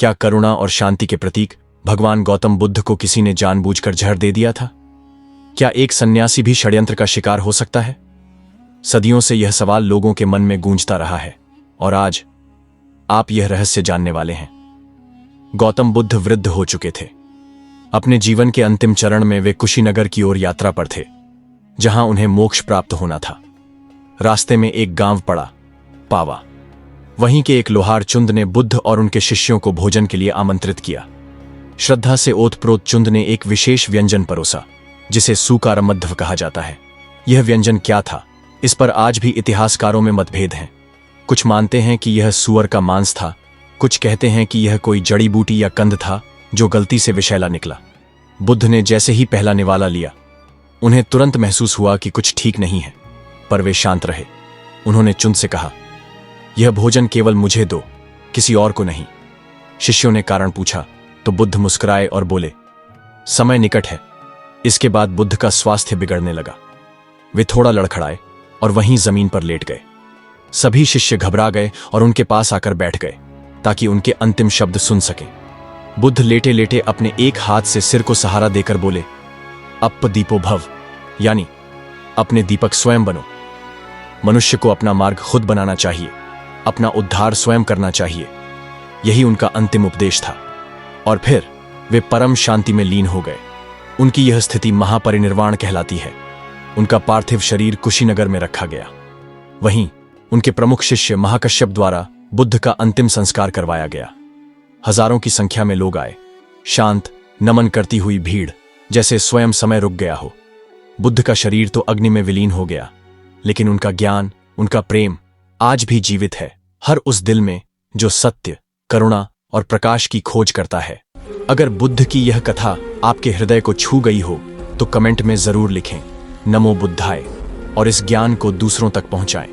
क्या करुणा और शांति के प्रतीक भगवान गौतम बुद्ध को किसी ने जानबूझकर जहर दे दिया था? क्या एक सन्यासी भी षड्यंत्र का शिकार हो सकता है? सदियों से यह सवाल लोगों के मन में गूंजता रहा है और आज आप यह रहस्य जानने वाले हैं। गौतम बुद्ध वृद्ध हो चुके थे। अपने जीवन के अंतिम चरण में वे कुशीनगर की ओर यात्रा पर थे, जहां उन्हें मोक्ष प्राप्त होना था। रास्ते में एक गांव पड़ा, पावा। वहीं के एक लोहार चुंद ने बुद्ध और उनके शिष्यों को भोजन के लिए आमंत्रित किया। श्रद्धा से ओतप्रोत चुंद ने एक विशेष व्यंजन परोसा, जिसे सूकारमध्व कहा जाता है। यह व्यंजन क्या था, इस पर आज भी इतिहासकारों में मतभेद हैं। कुछ मानते हैं कि यह सूअर का मांस था, कुछ कहते हैं कि यह कोई जड़ी बूटी या कंद था जो गलती से विषैला निकला। बुद्ध ने जैसे ही पहला निवाला लिया, उन्हें तुरंत महसूस हुआ कि कुछ ठीक नहीं है, पर वे शांत रहे। उन्होंने चुंद से कहा, यह भोजन केवल मुझे दो, किसी और को नहीं। शिष्यों ने कारण पूछा तो बुद्ध मुस्कुराए और बोले, समय निकट है। इसके बाद बुद्ध का स्वास्थ्य बिगड़ने लगा। वे थोड़ा लड़खड़ाए और वहीं जमीन पर लेट गए। सभी शिष्य घबरा गए और उनके पास आकर बैठ गए ताकि उनके अंतिम शब्द सुन सकें। बुद्ध लेटे लेटे अपने एक हाथ से सिर को सहारा देकर बोले, अप दीपो भव, यानी अपने दीपक स्वयं बनो। मनुष्य को अपना मार्ग खुद बनाना चाहिए, अपना उद्धार स्वयं करना चाहिए। यही उनका अंतिम उपदेश था। और फिर वे परम शांति में लीन हो गए। उनकी यह स्थिति महापरिनिर्वाण कहलाती है। उनका पार्थिव शरीर कुशीनगर में रखा गया। वहीं उनके प्रमुख शिष्य महाकश्यप द्वारा बुद्ध का अंतिम संस्कार करवाया गया। हजारों की संख्या में लोग आए। शांत, नमन करती हुई भीड़, जैसे स्वयं समय रुक गया हो। बुद्ध का शरीर तो अग्नि में विलीन हो गया, लेकिन उनका ज्ञान, उनका प्रेम आज भी जीवित है, हर उस दिल में जो सत्य, करुणा और प्रकाश की खोज करता है। अगर बुद्ध की यह कथा आपके हृदय को छू गई हो तो कमेंट में जरूर लिखें, नमो बुद्धाय, और इस ज्ञान को दूसरों तक पहुंचाएं।